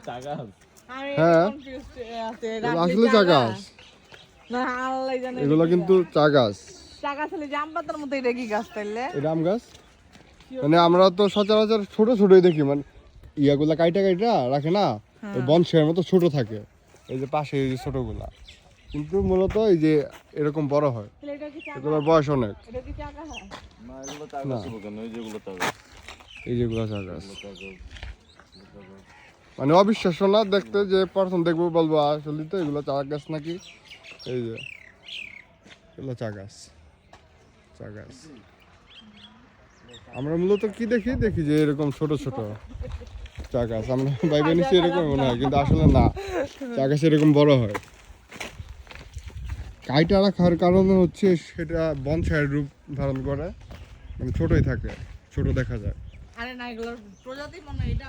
চা গাছ? হ্যাঁ আসলে চা গাছ না আল্লাহ জানে এগুলো কিন্তু চা গাছ চা গাছ হলে জাম পাতার মতো এটা কি গাছ তাইলে এটা আম গাছ মানে আমরা তো সচরাচর ছোট ছোটই দেখি মানে ইয়াগুলা কাইটা রাখে না ওই বনশের মতো ছোট থাকে এই যে পাশে এই যে ছোটগুলা কিন্তু মূলত এই যে এরকম বড় হয় তাহলে এটা কি চা এগুলোর বয়স অনেক এটা কি চা গাছ না এগুলো চা গাছ হবে কেন? এই যেগুলো চা গাছ। এই যেগুলো চা গাছ চা গাছ। মানে অবিশ্বাস্য না দেখতে যে প্রথম দেখবো বলবো আসলে তো এগুলো চা গাছ নাকি এই যে এগুলো চা গাছ চা গাছ আমরা মূলত কি দেখি যে এরকম ছোট ছোট চা গাছ আমরা ভাইবে নিচ্ছি এরকম মনে হয় কিন্তু আসলে না চা গাছ এরকম বড় হয় কাইটা রাখার কারণে হচ্ছে সেটা বনসাইয়ের রূপ ধারণ করে মানে ছোটই থাকে ছোট দেখা যায় আরে না এগুলোর প্রজাতি মনে হয় এটা